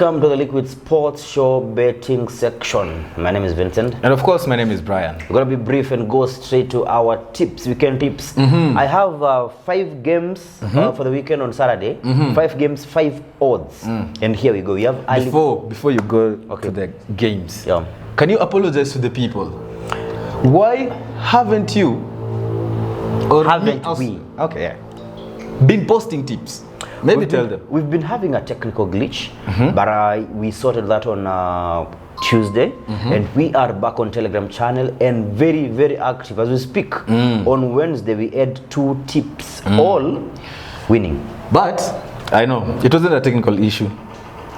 Welcome to the Liquid Sports Show betting section. My name is Vincent. And of course, my name is Brian. We're going to be brief and go straight to our tips, weekend tips. I have 5 games for the weekend on Saturday. 5 games, 5 odds. And here we go. We have Before you go to the games, Yeah. can you apologize to the people? Why haven't you, or Haven't me also- we? Okay, yeah, been posting tips? Maybe tell them. We've been having a technical glitch, but we sorted that on Tuesday, and we are back on Telegram channel and very, very active as we speak. On Wednesday, we had 2 tips, all winning. But I know it wasn't a technical issue.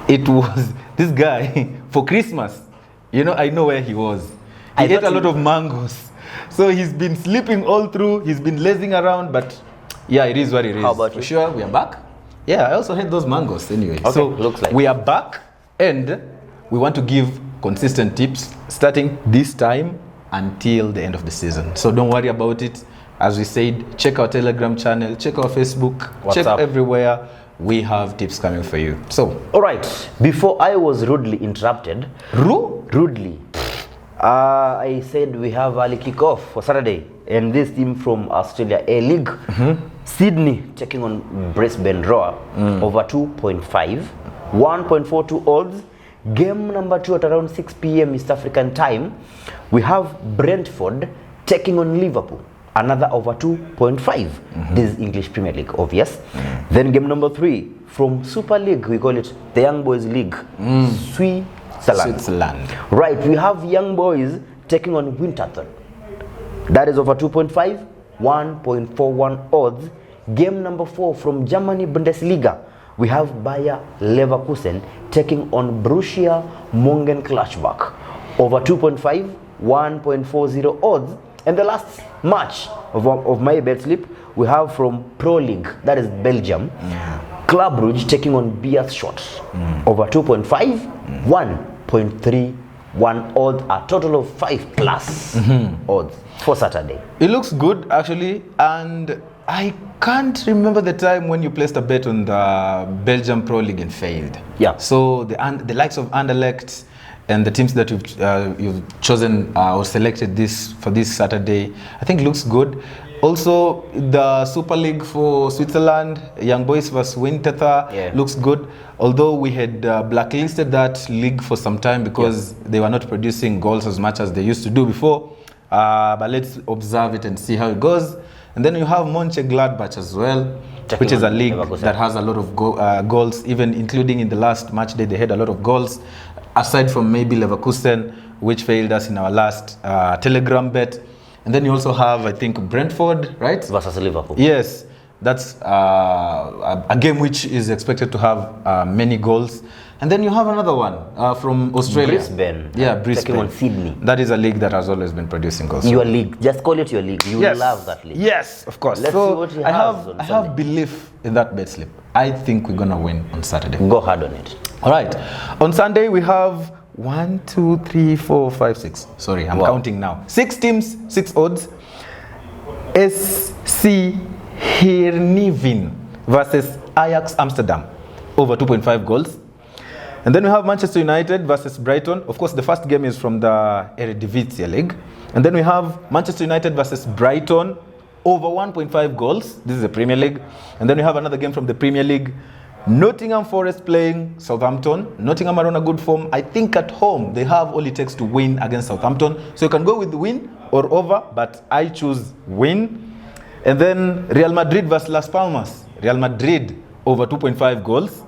It was this guy for Christmas. You know, I know where he was. He ate a lot of mangoes, so he's been sleeping all through. He's been lazing around, but yeah, it is what it is. How about for you? sure, we are back. Yeah, I also had those mangoes anyway. Okay, so looks like we are back, and we want to give consistent tips starting this time until the end of the season. So don't worry about it. As we said, check our Telegram channel, check our Facebook, check WhatsApp. everywhere. We have tips coming for you. So, All right, before I was rudely interrupted, rudely, I said we have early kickoff for Saturday, and this team from Australia A-League, Sydney taking on Brisbane Roar over 2.5, 1.42 odds. Game number 2 at around 6 p.m. East African time. We have Brentford taking on Liverpool, another over 2.5. This is English Premier League, obvious. Then game number 3 from Super League, we call it the Young Boys League, Switzerland. Right, we have Young Boys taking on Winterthur. That is over 2.5, 1.41 odds. Game number 4 from Germany Bundesliga. We have Bayer Leverkusen taking on Borussia Mönchengladbach. Over 2.5, 1.40 odds. And the last match of my bet slip, we have from Pro League, that is Belgium. Club Brugge taking on Beerschot. Over 2.5, 1.31 odds, a total of 5 plus odds for Saturday. It looks good actually, and I can't remember the time when you placed a bet on the Belgium Pro League and failed. Yeah. So the likes of Anderlecht and the teams that you've chosen or selected for this Saturday, I think looks good. Also, the Super League for Switzerland, Young Boys vs Winterthur, looks good. Although we had blacklisted that league for some time because they were not producing goals as much as they used to do before. But let's observe it and see how it goes. And then you have Mönchengladbach as well, which is a league that has a lot of goals, even including in the last match day, they had a lot of goals, aside from maybe Leverkusen, which failed us in our last Telegram bet. And then you also have, I think, Brentford, right? Versus Liverpool. Yes, that's a game which is expected to have many goals. And then you have another one from Australia. Brisbane. Yeah, Brisbane. Taking on Sydney. That is a league that has always been producing goals. Your league. Just call it your league. You love that league. Yes, of course. Let's see what he has on I have belief in that bet slip. I think we're going to win on Saturday. Go hard on it. All right. On Sunday, we have 1, 2, 3, 4, 5, 6. Sorry, I'm counting now. 6 teams, 6 odds. SC Heerenveen versus Ajax Amsterdam. Over 2.5 goals. And then we have Manchester United versus Brighton. Of course, the first game is from the Eredivisie League. And then we have Manchester United versus Brighton. Over 1.5 goals. This is the Premier League. And then we have another game from the Premier League. Nottingham Forest playing Southampton. Nottingham are on a good form. I think at home they have all it takes to win against Southampton. So you can go with the win or over, but I choose win. And then Real Madrid versus Las Palmas. Real Madrid over 2.5 goals.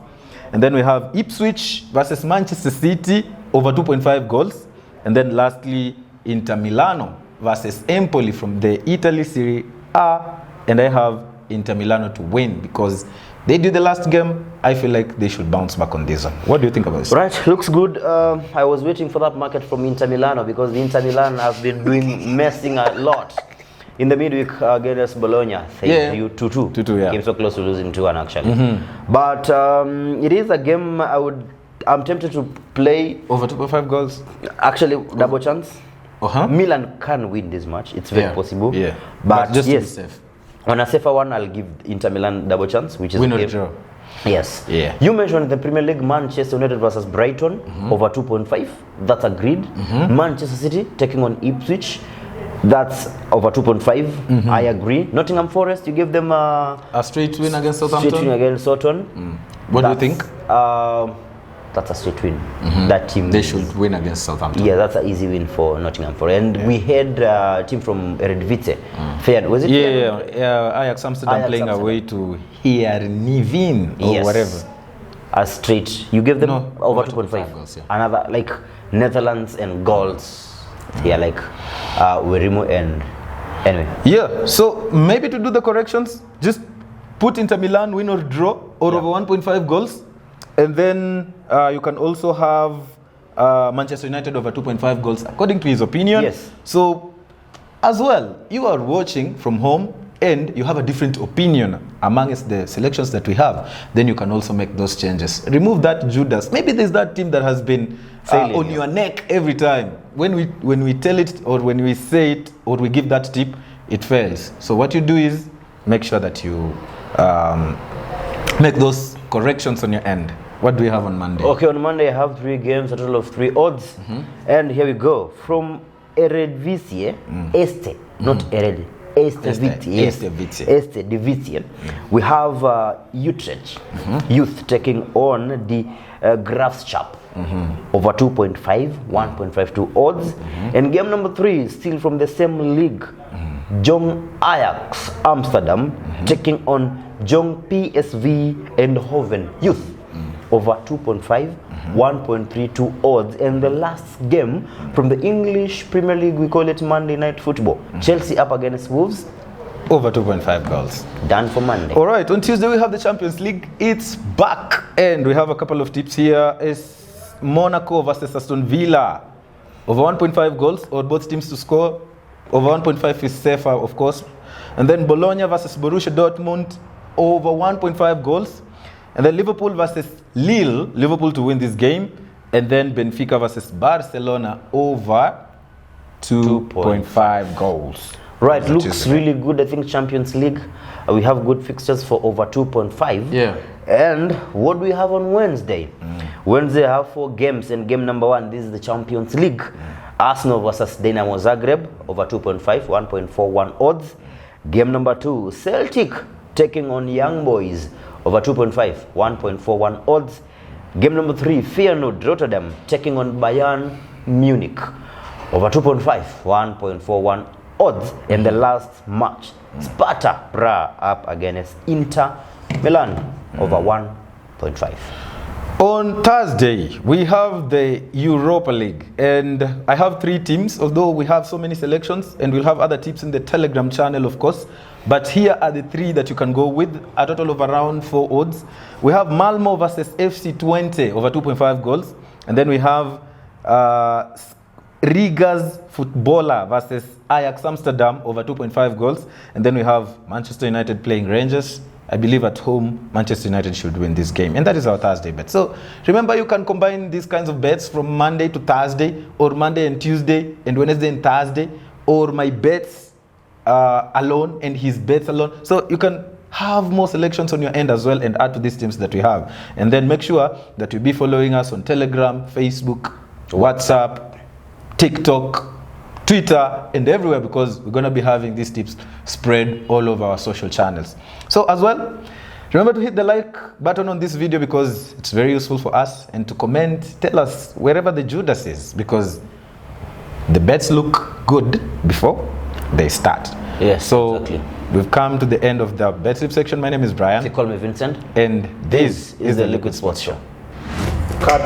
And then we have Ipswich versus Manchester City over 2.5 goals. And then lastly, Inter Milano versus Empoli from the Italy Serie A. And I have Inter Milano to win because they did the last game. I feel like they should bounce back on this one. What do you think about this? Right, looks good. I was waiting for that market from Inter Milano because Inter Milan have been messing a lot. In the midweek against Bologna, you 2-2. 2-2, yeah. Came so close to losing 2-1 actually. But it is a game I'm tempted to play. Over 2.5 goals? Actually, double chance. Milan can win this match. It's very possible. Yeah. But just to be yes, safe. on a safer one, I'll give Inter Milan double chance, which is win or draw. Yes. Yeah. You mentioned the Premier League, Manchester United versus Brighton over 2.5. That's agreed. Manchester City taking on Ipswich. That's over 2.5. I agree. Nottingham Forest, you give them A straight win against Southampton. straight win against Southampton. What do you think? That's a straight win. That team. They should win against Southampton. Yeah, that's an easy win for Nottingham Forest. And we had a team from Eredivisie. Fair, was it? Yeah. Ajax Amsterdam Ajax playing Amsterdam. away to Heerenveen or Yes. whatever. A straight. You give them No, over over 2.5. 2.5 goals, yeah. Another like Netherlands and goals. Yeah, like Werimo and anyway. Yeah, so maybe to do the corrections, just put Inter Milan win or draw or over 1.5 goals. And then you can also have Manchester United over 2.5 goals, according to his opinion. Yes. So, as well, you are watching from home and you have a different opinion amongst the selections that we have. Then you can also make those changes. Remove that Judas. Maybe there's that team that has been Failing, on your neck every time. When we tell it or when we say it or we give that tip, it fails. So what you do is make sure that you make those corrections on your end. What do we have on Monday? Okay, on Monday I have 3 games, a total of 3 odds. And here we go. From Eredivisie, Este, not Ered. Este Divisie. We have Utrecht Youth taking on the Graafschap over 2.5, 1.52 odds. And game number 3, still from the same league, Jong Ajax Amsterdam taking on Jong PSV Eindhoven Youth over 2.5, 1.32 odds. And the last game from the English Premier League, we call it Monday Night Football. Chelsea up against Wolves. Over 2.5 goals. Done for Monday. All right, on Tuesday we have the Champions League. It's back. And we have a couple of tips here. It's Monaco versus Aston Villa. Over 1.5 goals, or both teams to score. Over 1.5 is safer, of course. And then Bologna versus Borussia Dortmund. Over 1.5 goals. And then Liverpool versus Lille. Liverpool to win this game. And then Benfica versus Barcelona over 2.5 goals. Right, looks really good. I think Champions League, we have good fixtures for over 2.5. Yeah. And what do we have on Wednesday? Wednesday I have 4 games, and game number 1, this is the Champions League. Arsenal versus Dinamo Zagreb over 2.5, 1.41 odds. Game number 2, Celtic taking on Young Boys over 2.5, 1.41 odds. Game number 3, Feyenoord Rotterdam taking on Bayern Munich over 2.5, 1.41 odds. And the last match, Sparta Prague up against Inter Milan over 1.5. On Thursday, we have the Europa League, and I have 3 teams, although we have so many selections, and we'll have other tips in the Telegram channel, of course. But here are the 3 that you can go with, a total of around 4 odds. We have Malmo versus FC Twente over 2.5 goals, and then we have Riga's Footballer versus Ajax Amsterdam over 2.5 goals, and then we have Manchester United playing Rangers. I believe at home, Manchester United should win this game. And that is our Thursday bet. So remember, you can combine these kinds of bets from Monday to Thursday, or Monday and Tuesday, and Wednesday and Thursday, or my bets alone and his bets alone. So you can have more selections on your end as well and add to these teams that we have. And then make sure that you be following us on Telegram, Facebook, WhatsApp, TikTok, Twitter, and everywhere, because we're going to be having these tips spread all over our social channels. So as well, remember to hit the like button on this video because it's very useful for us, and to comment, tell us wherever the Judas is, because the bets look good before they start. Yes, so exactly. We've come to the end of the bet slip section. My name is Brian. They call me Vincent. And this is the Liquid Sports Show. Cut.